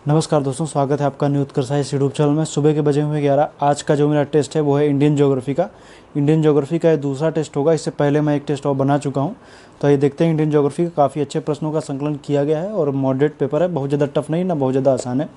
नमस्कार दोस्तों, स्वागत है आपका न्यू उत्कर्ष इस यूट्यूब चैनल में। सुबह के बजे हुए 11। आज का जो मेरा टेस्ट है वो है इंडियन ज्योग्राफी का। इंडियन ज्योग्राफी का ये दूसरा टेस्ट होगा। इससे पहले मैं एक टेस्ट और बना चुका हूँ। तो ये देखते हैं, इंडियन ज्योग्राफी का काफ़ी अच्छे प्रश्नों का संकलन किया गया है और मॉडरेट पेपर है, बहुत ज़्यादा टफ नहीं ना बहुत ज़्यादा आसान है।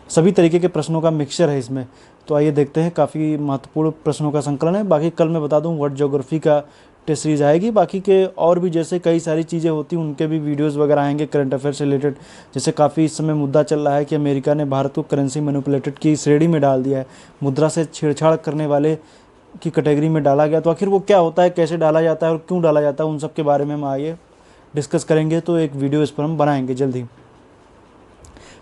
सभी तरीके के प्रश्नों का मिक्सचर है इसमें। तो आइए देखते हैं, काफ़ी महत्वपूर्ण प्रश्नों का संकलन है। बाकी कल मैं बता दूं वर्ल्ड ज्योग्राफी का टेस्ट सीरीज आएगी। बाकी के और भी जैसे कई सारी चीज़ें होती हैं उनके भी वीडियोस वगैरह आएंगे करंट अफेयर से रिलेटेड। जैसे काफ़ी इस समय मुद्दा चल रहा है कि अमेरिका ने भारत को करेंसी मैनिपुलेटेड की श्रेणी में डाल दिया है, मुद्रा से छेड़छाड़ करने वाले की कैटेगरी में डाला गया। तो आखिर वो क्या होता है, कैसे डाला जाता है और क्यों डाला जाता है, उन सब के बारे में हम आइए डिस्कस करेंगे। तो एक वीडियो इस पर हम बनाएंगे जल्दी।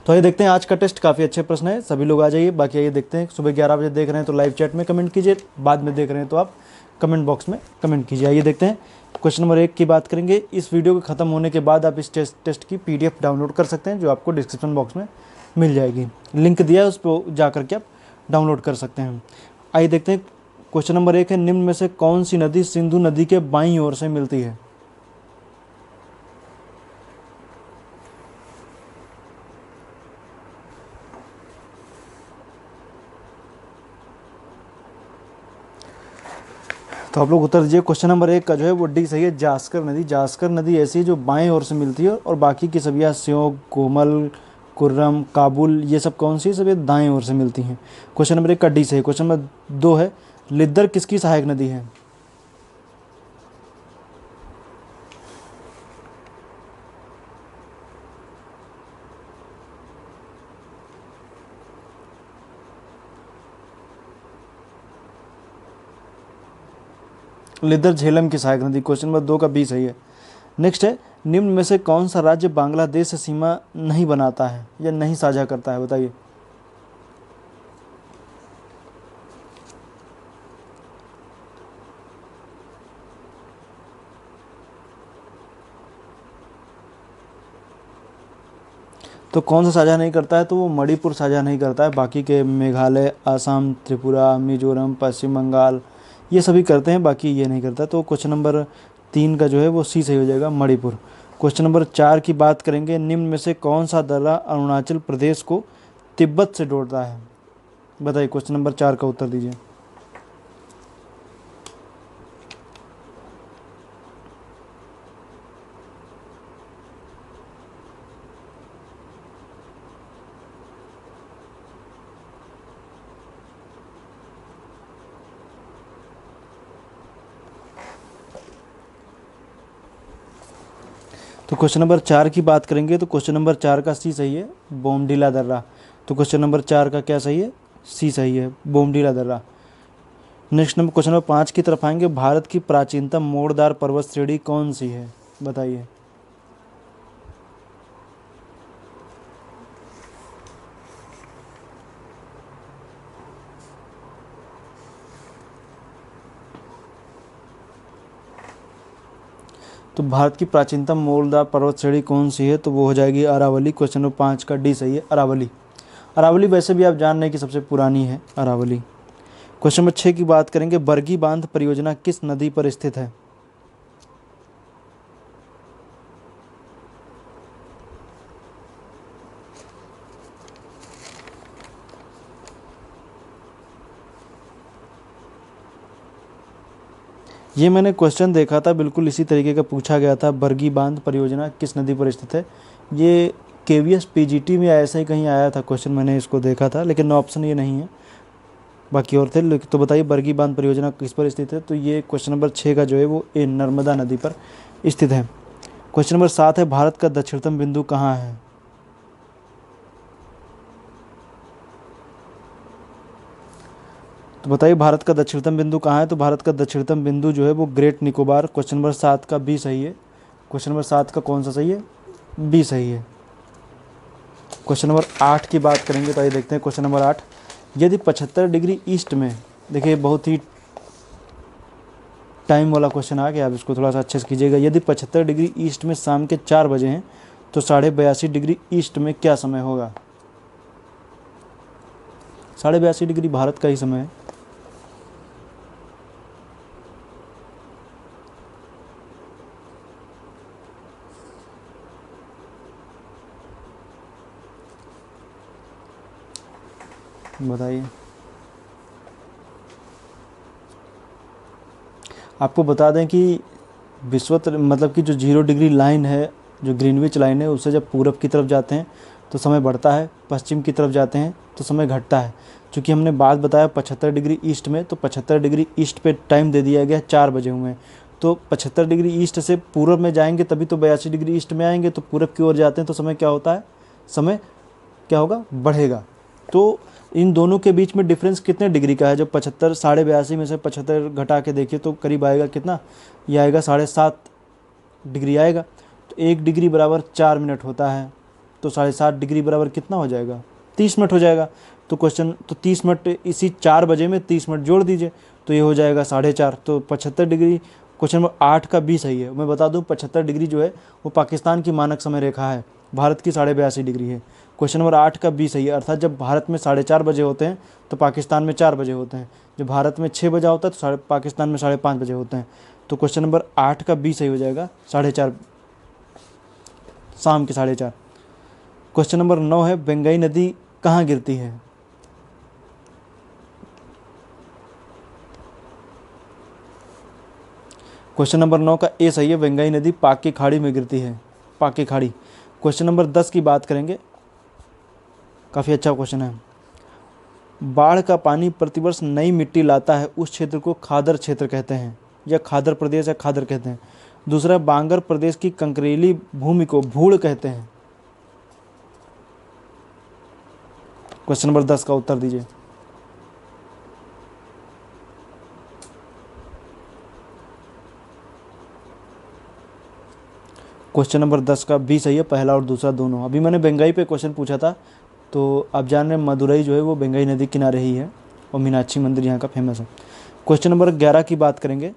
तो आइए देखते हैं, आज का टेस्ट काफ़ी अच्छे प्रश्न है, सभी लोग आ जाइए। बाकी आइए देखते हैं, सुबह 11 बजे देख रहे हैं तो लाइव चैट में कमेंट कीजिए, बाद में देख रहे हैं तो आप कमेंट बॉक्स में कमेंट कीजिए। आइए देखते हैं, क्वेश्चन नंबर 1 की बात करेंगे। इस वीडियो के खत्म होने के बाद आप इस टेस्ट की PDF डाउनलोड कर सकते हैं, जो आपको डिस्क्रिप्शन बॉक्स में मिल जाएगी। लिंक दिया है, उस पर जा करके आप डाउनलोड कर सकते हैं। आइए देखते हैं, क्वेश्चन नंबर 1 है, निम्न में से कौन सी नदी सिंधु नदी के बाईं ओर से मिलती है? तो आप लोग उत्तर दीजिए। क्वेश्चन नंबर 1 का जो है वो डी सही है, जास्कर नदी। जास्कर नदी ऐसी है जो बाएं ओर से मिलती है, और बाकी की सभी स्योक, कोमल, कुर्रम, काबुल, ये सब कौन सी सब ये दाएं ओर से मिलती हैं। क्वेश्चन नंबर 1 का डी सही है। क्वेश्चन नंबर 2 है, लिद्दर किसकी सहायक नदी है? लिद्दर झेलम की सहायक नदी। क्वेश्चन नंबर 2 का बी सही है। नेक्स्ट है, निम्न में से कौन सा राज्य बांग्लादेश से सीमा नहीं बनाता है या नहीं साझा करता है, बताइए। तो कौन सा साझा नहीं करता है? तो वो मणिपुर साझा नहीं करता है। बाकी के मेघालय, असम, त्रिपुरा, मिजोरम, पश्चिम बंगाल, ये सभी करते हैं, बाकी ये नहीं करता। तो क्वेश्चन नंबर 3 का जो है वो सी सही हो जाएगा, मणिपुर। क्वेश्चन नंबर 4 की बात करेंगे, निम्न में से कौन सा दर्रा अरुणाचल प्रदेश को तिब्बत से जोड़ता है? बताइए, क्वेश्चन नंबर 4 का उत्तर दीजिए। तो क्वेश्चन नंबर 4 की बात करेंगे तो क्वेश्चन नंबर 4 का सी सही है, बोमडीला दर्रा। तो क्वेश्चन नंबर 4 का क्या सही है? सी सही है, बोमडीला दर्रा। नेक्स्ट नंबर, क्वेश्चन नंबर 5 की तरफ आएंगे। भारत की प्राचीनतम मोड़दार पर्वत श्रेणी कौन सी है, बताइए। तो भारत की प्राचीनतम मोड़दार पर्वत श्रेणी कौन सी है? तो वो हो जाएगी अरावली। क्वेश्चन नंबर 5 का डी सही है, अरावली। अरावली वैसे भी आप जान रहे हैं कि सबसे पुरानी है अरावली। क्वेश्चन नंबर 6 की बात करेंगे, बरगी बांध परियोजना किस नदी पर स्थित है? ये मैंने क्वेश्चन देखा था, बिल्कुल इसी तरीके का पूछा गया था, बरगी बांध परियोजना किस नदी पर स्थित है। ये KVS PGT में ऐसा ही कहीं आया था क्वेश्चन, मैंने इसको देखा था, लेकिन ऑप्शन ये नहीं है, बाकी और थे। तो बताइए, बरगी बांध परियोजना किस पर स्थित है? तो ये क्वेश्चन नंबर 6 का जो है वो ए नर्मदा नदी पर स्थित है। क्वेश्चन नंबर 7 है, भारत का दक्षिणतम बिंदु कहाँ है? तो बताइए, भारत का दक्षिणतम बिंदु कहाँ है? तो भारत का दक्षिणतम बिंदु जो है वो ग्रेट निकोबार। क्वेश्चन नंबर 7 का बी सही है। क्वेश्चन नंबर 7 का कौन सा सही है? बी सही है। क्वेश्चन नंबर 8 की बात करेंगे तो आइए देखते हैं। क्वेश्चन नंबर 8, यदि 75 डिग्री ईस्ट में, देखिए बहुत ही टाइम वाला क्वेश्चन आ गया, आप इसको थोड़ा सा अच्छे से कीजिएगा। यदि 75 डिग्री ईस्ट में शाम के 4 बजे हैं तो 82.5 डिग्री ईस्ट में क्या समय होगा? 82.5 डिग्री भारत का ही समय है। बताइए। आपको बता दें कि मतलब कि जो 0 डिग्री लाइन है, जो ग्रीनविच लाइन है, उससे जब पूरब की तरफ जाते हैं तो समय बढ़ता है, पश्चिम की तरफ जाते हैं तो समय घटता है। चूँकि हमने बात बताया 75 डिग्री ईस्ट में, तो 75 डिग्री ईस्ट पे टाइम दे दिया गया 4 बजे हुए हैं। तो 75 डिग्री ईस्ट से पूरब में जाएंगे तभी तो 82 डिग्री ईस्ट में आएंगे, तो पूरब की ओर जाते हैं तो समय क्या होता है, समय क्या होगा, बढ़ेगा। तो इन दोनों के बीच में डिफरेंस कितने डिग्री का है, जब 75 82.5 में से 75 घटा के देखिए तो करीब आएगा कितना, ये आएगा 7.5 डिग्री आएगा। तो 1 डिग्री बराबर 4 मिनट होता है, तो 7.5 डिग्री बराबर कितना हो जाएगा, 30 मिनट हो जाएगा। तो क्वेश्चन तो 30 मिनट, इसी 4 बजे में 30 मिनट जोड़ दीजिए तो ये हो जाएगा 4.5। तो 75 डिग्री, क्वेश्चन नंबर 8 का बी सही है। मैं बता दूं 75 डिग्री जो है वो पाकिस्तान की मानक समय रेखा है, भारत की 82.5 डिग्री है। क्वेश्चन नंबर 8 का बी सही है, अर्थात जब भारत में 4:30 बजे होते हैं तो पाकिस्तान में 4 बजे होते हैं, जब भारत में 6 बजा होता है तो पाकिस्तान में 5:30 बजे होते हैं। तो क्वेश्चन नंबर 8 का बी सही हो जाएगा, 4:30, शाम के 4:30। क्वेश्चन नंबर 9 है, बंगई नदी कहाँ गिरती है। क्वेश्चन नंबर 9 का ए सही है, बंगई नदी पाक की खाड़ी में गिरती है, पाक की खाड़ी। क्वेश्चन नंबर 10 की बात करेंगे, काफ़ी अच्छा क्वेश्चन है। बाढ़ का पानी प्रतिवर्ष नई मिट्टी लाता है, उस क्षेत्र को खादर क्षेत्र कहते हैं, या खादर प्रदेश या खादर कहते हैं। दूसरा, बांगर प्रदेश की कंकरीली भूमि को भूड़ कहते हैं। क्वेश्चन नंबर 10 का उत्तर दीजिए। क्वेश्चन नंबर 10 का बी सही है, पहला और दूसरा दोनों। अभी मैंने बंगई पे क्वेश्चन पूछा था, तो आप जान रहे हैं मदुरई जो है वो बंगई नदी किनारे ही है, और मीनाक्षी मंदिर यहाँ का फेमस है। क्वेश्चन नंबर 11 की बात करेंगे।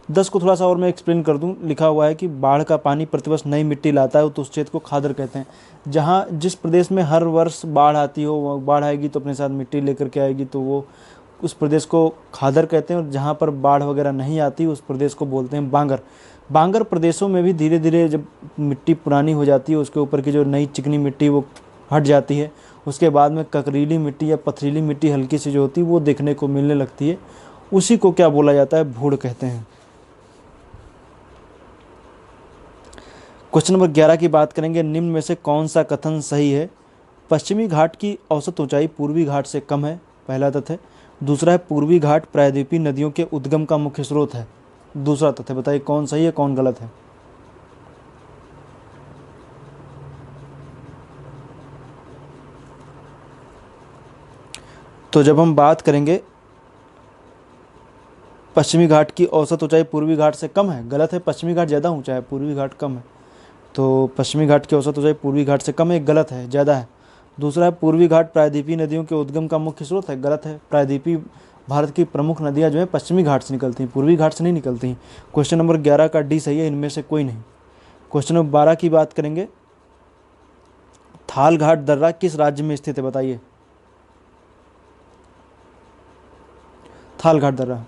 10 को थोड़ा सा और मैं एक्सप्लेन कर दूं। लिखा हुआ है कि बाढ़ का पानी प्रतिवर्ष नई मिट्टी लाता है, तो उस क्षेत्र को खादर कहते हैं। जहाँ जिस प्रदेश में हर वर्ष बाढ़ आती हो, वो बाढ़ आएगी तो अपने साथ मिट्टी लेकर के आएगी, तो वो उस प्रदेश को खादर कहते हैं। और जहाँ पर बाढ़ वगैरह नहीं आती उस प्रदेश को बोलते हैं बांगर। बांगर प्रदेशों में भी धीरे धीरे जब मिट्टी पुरानी हो जाती है, उसके ऊपर की जो नई चिकनी मिट्टी वो हट जाती है, उसके बाद में ककरीली मिट्टी या पथरीली मिट्टी हल्की सी जो होती है वो देखने को मिलने लगती है, उसी को क्या बोला जाता है, भूड़ कहते हैं। क्वेश्चन नंबर 11 की बात करेंगे। निम्न में से कौन सा कथन सही है। पश्चिमी घाट की औसत ऊंचाई पूर्वी घाट से कम है, पहला तथ्य। दूसरा है, पूर्वी घाट प्रायद्वीपीय नदियों के उद्गम का मुख्य स्रोत है, दूसरा तथ्य। बताइए कौन सही है कौन गलत है। तो जब हम बात करेंगे पश्चिमी घाट की औसत ऊंचाई पूर्वी घाट से कम है, गलत है, पश्चिमी घाट ज़्यादा ऊंचा है, पूर्वी घाट कम है। तो पश्चिमी घाट की औसत ऊंचाई पूर्वी घाट से कम है, गलत है, ज़्यादा है। दूसरा है, पूर्वी घाट प्रायद्वीपीय नदियों के उद्गम का मुख्य स्रोत है, गलत है। प्रायद्वीपीय भारत की प्रमुख नदियाँ जो है पश्चिमी घाट से निकलती हैं, पूर्वी घाट से नहीं निकलती हैं। क्वेश्चन नंबर 11 का डी सही है, इनमें से कोई नहीं। क्वेश्चन नंबर 12 की बात करेंगे। थाल घाट दर्रा किस राज्य में स्थित है, बताइए। थाल घाट दर्रा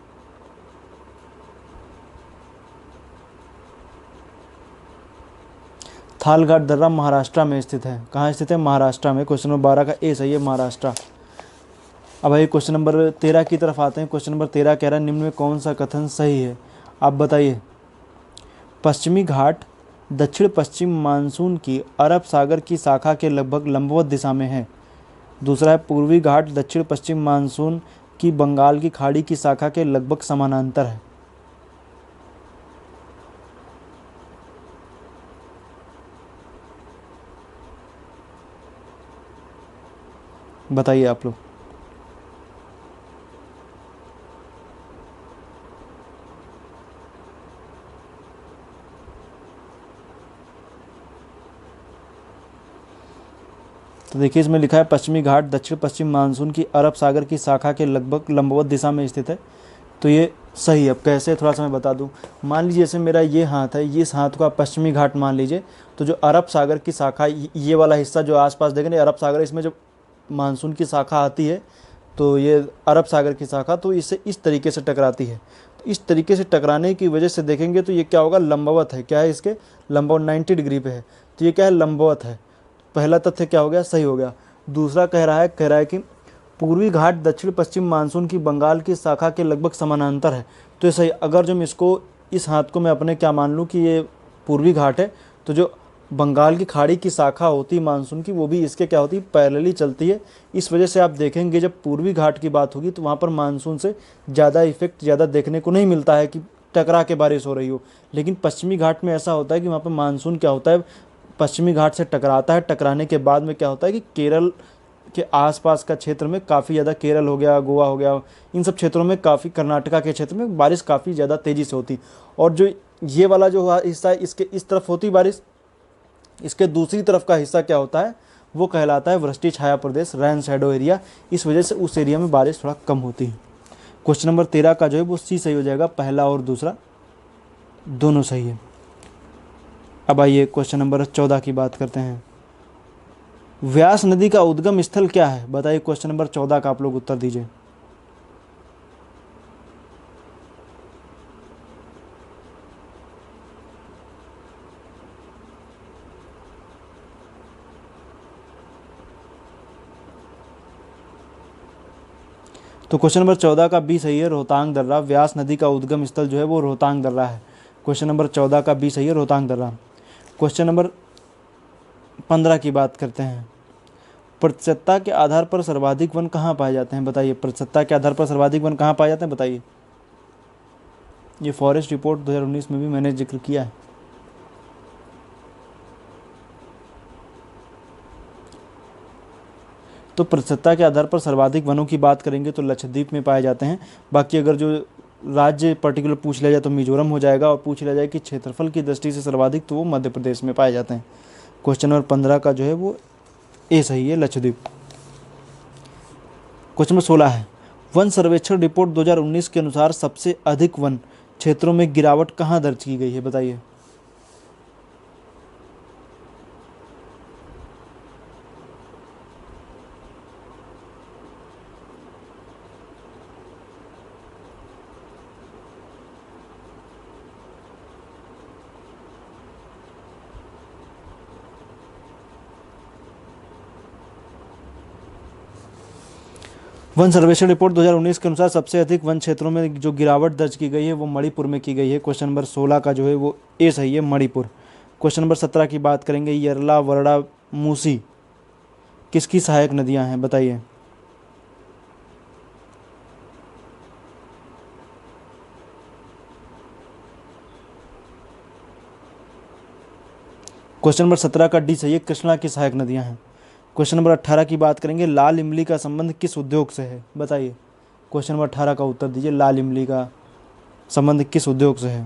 थाल घाट दर्रा महाराष्ट्र में स्थित है। कहाँ स्थित है, महाराष्ट्र में। क्वेश्चन नंबर 12 का ए सही है, महाराष्ट्र। अब आइए क्वेश्चन नंबर 13 की तरफ आते हैं। क्वेश्चन नंबर 13 कह रहा है, निम्न में कौन सा कथन सही है, आप बताइए। पश्चिमी घाट दक्षिण पश्चिम मानसून की अरब सागर की शाखा के लगभग लंबवत दिशा में है। दूसरा है, पूर्वी घाट दक्षिण पश्चिम मानसून की बंगाल की खाड़ी की शाखा के लगभग समानांतर है। बताइए आप लोग। तो देखिए इसमें लिखा है पश्चिमी घाट दक्षिण पश्चिम मानसून की अरब सागर की शाखा के लगभग लंबवत दिशा में स्थित है, तो ये सही है। अब कैसे, थोड़ा सा मैं बता दूं। मान लीजिए जैसे मेरा ये हाथ है, इस हाथ को आप पश्चिमी घाट मान लीजिए, तो जो अरब सागर की शाखा, ये वाला हिस्सा जो आसपास देखेंगे अरब सागर, इसमें जो मानसून की शाखा आती है, तो ये अरब सागर की शाखा, तो इससे इस तरीके से टकराती है। तो इस तरीके से टकराने की वजह से देखेंगे तो ये क्या होगा, लंबवत है। क्या है, इसके लंबवत 90 डिग्री पे है, तो ये क्या है, लंबवत है। पहला तथ्य क्या हो गया, सही हो गया। दूसरा कह रहा है कि पूर्वी घाट दक्षिण पश्चिम मानसून की बंगाल की शाखा के लगभग समानांतर है। तो सही, अगर जो मैं इसको इस हाथ को मैं अपने क्या मान लूँ कि ये पूर्वी घाट है, तो जो बंगाल की खाड़ी की शाखा होती है मानसून की, वो भी इसके क्या होती है, पैरेलली चलती है। इस वजह से आप देखेंगे जब पूर्वी घाट की बात होगी तो वहाँ पर मानसून से ज़्यादा इफेक्ट ज़्यादा देखने को नहीं मिलता है कि टकरा के बारिश हो रही हो। लेकिन पश्चिमी घाट में ऐसा होता है कि वहाँ पर मानसून क्या होता है, पश्चिमी घाट से टकराता है, टकराने के बाद में क्या होता है कि केरल के आसपास का क्षेत्र में काफ़ी ज़्यादा, केरल हो गया, गोवा हो गया, इन सब क्षेत्रों में काफ़ी, कर्नाटका के क्षेत्र में बारिश काफ़ी ज़्यादा तेज़ी से होती। और जो ये वाला जो हिस्सा है इसके इस तरफ होती बारिश, इसके दूसरी तरफ का हिस्सा क्या होता है, वो कहलाता है वृष्टि छाया प्रदेश, रैन शैडो एरिया। इस वजह से उस एरिया में बारिश थोड़ा कम होती है। क्वेश्चन नंबर 13 का जो है वो सी सही हो जाएगा, पहला और दूसरा दोनों सही है। अब आइए क्वेश्चन नंबर 14 की बात करते हैं। व्यास नदी का उद्गम स्थल क्या है, बताइए। क्वेश्चन नंबर 14 का आप लोग उत्तर दीजिए। तो क्वेश्चन नंबर 14 का बी सही है, रोहतांग दर्रा। व्यास नदी का उद्गम स्थल जो है वो रोहतांग दर्रा है। क्वेश्चन नंबर 14 का बी सही है, रोहतांग दर्रा। क्वेश्चन नंबर 15 की बात करते हैं। प्रतिशतता के आधार पर सर्वाधिक वन कहाँ पाए जाते हैं, बताइए। प्रतिशतता के आधार पर सर्वाधिक वन कहाँ पाए जाते हैं, बताइए। ये फॉरेस्ट रिपोर्ट 2019 में भी मैंने जिक्र किया है। तो प्रतिशतता के आधार पर सर्वाधिक वनों की बात करेंगे तो लक्षद्वीप में पाए जाते हैं। बाकी अगर जो राज्य पर्टिकुलर पूछ लिया जाए तो मिजोरम हो जाएगा, और पूछ लिया जाए कि क्षेत्रफल की दृष्टि से सर्वाधिक, तो वो मध्य प्रदेश में पाए जाते हैं। क्वेश्चन नंबर 15 का जो है वो ए सही है, लक्षद्वीप। क्वेश्चन नंबर 16 है, वन सर्वेक्षण रिपोर्ट 2019 के अनुसार सबसे अधिक वन क्षेत्रों में गिरावट कहाँ दर्ज की गई है, बताइए। वन सर्वेक्षण रिपोर्ट 2019 के अनुसार सबसे अधिक वन क्षेत्रों में जो गिरावट दर्ज की गई है वो मणिपुर में की गई है। क्वेश्चन नंबर 16 का जो है वो ए सही है, मणिपुर। क्वेश्चन नंबर 17 की बात करेंगे। यरला, वरडा, मूसी किसकी सहायक नदियां हैं, बताइए। क्वेश्चन नंबर 17 का डी सही है, कृष्णा की सहायक नदियां हैं। क्वेश्चन नंबर 18 की बात करेंगे। लाल इमली का संबंध किस उद्योग से है, बताइए। क्वेश्चन नंबर 18 का उत्तर दीजिए, लाल इमली का संबंध किस उद्योग से है।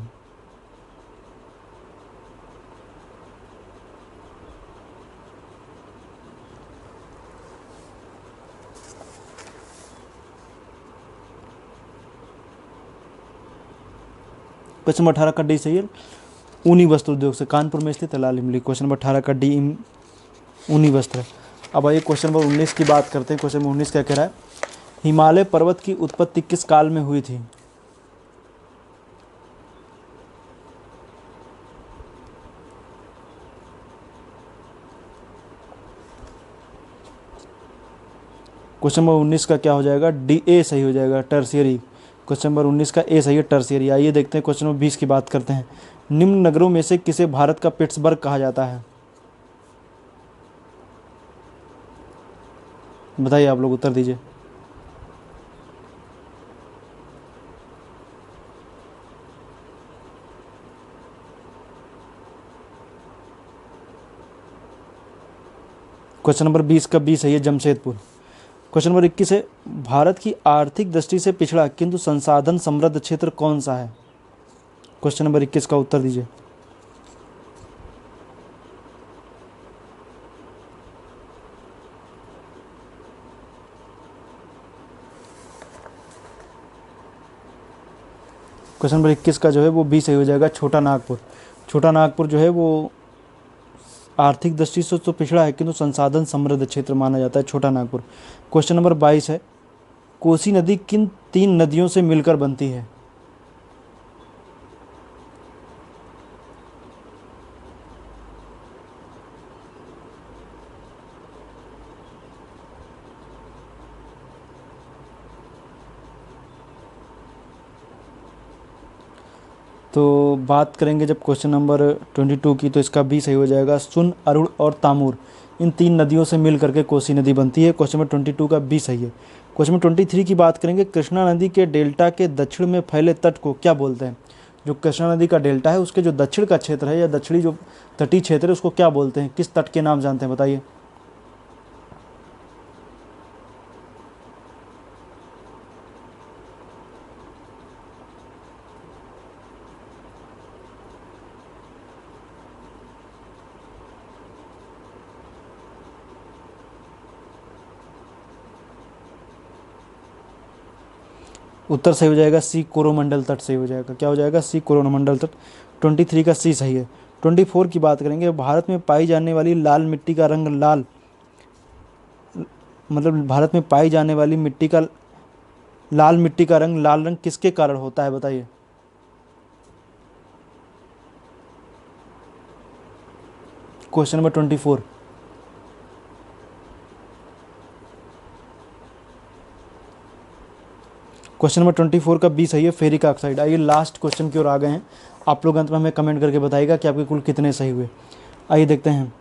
क्वेश्चन नंबर 18 का डी सही है, ऊनी वस्त्र उद्योग से, कानपुर में स्थित है लाल इमली। क्वेश्चन नंबर 18 का डी ऊनी वस्त्र है। अब आइए क्वेश्चन नंबर 19 की बात करते हैं। क्वेश्चन नंबर 19 क्या कह रहा है, हिमालय पर्वत की उत्पत्ति किस काल में हुई थी। क्वेश्चन नंबर 19 का क्या हो जाएगा, डी ए सही हो जाएगा, टर्सियरी। क्वेश्चन नंबर 19 का ए सही है, टर्सियरी। आइए देखते हैं क्वेश्चन नंबर 20 की बात करते हैं। निम्न नगरों में से किसे भारत का पिट्सबर्ग कहा जाता है, बताइए, आप लोग उत्तर दीजिए। क्वेश्चन नंबर 20 का बी सही है, जमशेदपुर। क्वेश्चन नंबर 21 है, भारत की आर्थिक दृष्टि से पिछड़ा किंतु संसाधन समृद्ध क्षेत्र कौन सा है। क्वेश्चन नंबर 21 का उत्तर दीजिए। क्वेश्चन नंबर 21 का जो है वो बी सही हो जाएगा, छोटा नागपुर। छोटा नागपुर जो है वो आर्थिक दृष्टि से तो पिछड़ा है किंतु संसाधन समृद्ध क्षेत्र माना जाता है, छोटा नागपुर। क्वेश्चन नंबर 22 है, कोसी नदी किन तीन नदियों से मिलकर बनती है। तो बात करेंगे जब क्वेश्चन नंबर 22 की, तो इसका बी सही हो जाएगा। सुन, अरुण और तामूर, इन 3 नदियों से मिल करके कोसी नदी बनती है। क्वेश्चन नंबर 22 का बी सही है। क्वेश्चन नंबर 23 की बात करेंगे, कृष्णा नदी के डेल्टा के दक्षिण में फैले तट को क्या बोलते हैं? जो कृष्णा नदी का डेल्टा है उसके जो दक्षिण का क्षेत्र है या दक्षिणी जो तटीय क्षेत्र है उसको क्या बोलते हैं? किस तट के नाम जानते हैं, बताइए। उत्तर सही हो जाएगा सी, कोरोमंडल तट सही हो जाएगा। क्या हो जाएगा? सी, कोरोमंडल तट। 23 का सी सही है। 24 की बात करेंगे, भारत में पाई जाने वाली लाल मिट्टी का रंग लाल, मतलब भारत में पाई जाने वाली मिट्टी का लाल मिट्टी का रंग लाल रंग किसके कारण होता है, बताइए। Question number 24। क्वेश्चन नंबर 24 का बी सही है, फेरिक ऑक्साइड। आइए लास्ट क्वेश्चन की ओर आ गए हैं। आप लोग अंत में हमें कमेंट करके बताइएगा कि आपके कुल कितने सही हुए। आइए देखते हैं,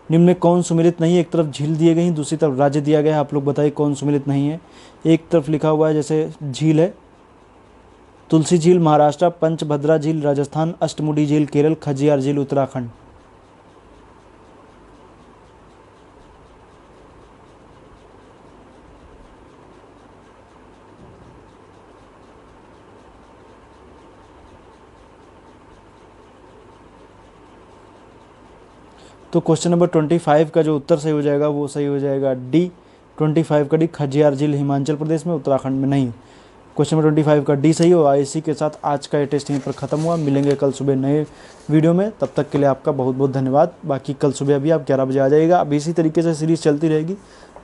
निम्न में कौन सुमेलित नहीं है? एक तरफ झील दिए गई हैं, दूसरी तरफ राज्य दिया गया है। आप लोग बताइए कौन सुमेलित नहीं है। एक तरफ लिखा हुआ है जैसे झील है, तुलसी झील महाराष्ट्र, पंचभद्रा झील राजस्थान, अष्टमुडी झील केरल, खजियार झील उत्तराखंड। तो क्वेश्चन नंबर 25 का जो उत्तर सही हो जाएगा वो सही हो जाएगा डी। 25 का डी, खजियार झील हिमाचल प्रदेश में, उत्तराखंड में नहीं। क्वेश्चन नंबर 25 का डी सही हो। इसी के साथ आज का ये टेस्ट यहीं पर ख़त्म हुआ। मिलेंगे कल सुबह नए वीडियो में, तब तक के लिए आपका बहुत बहुत धन्यवाद। बाकी कल सुबह अभी आप 11 बजे आ जाइएगा। अब इसी तरीके से सीरीज़ चलती रहेगी।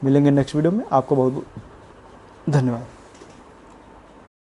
मिलेंगे नेक्स्ट वीडियो में। आपको बहुत बहुत धन्यवाद।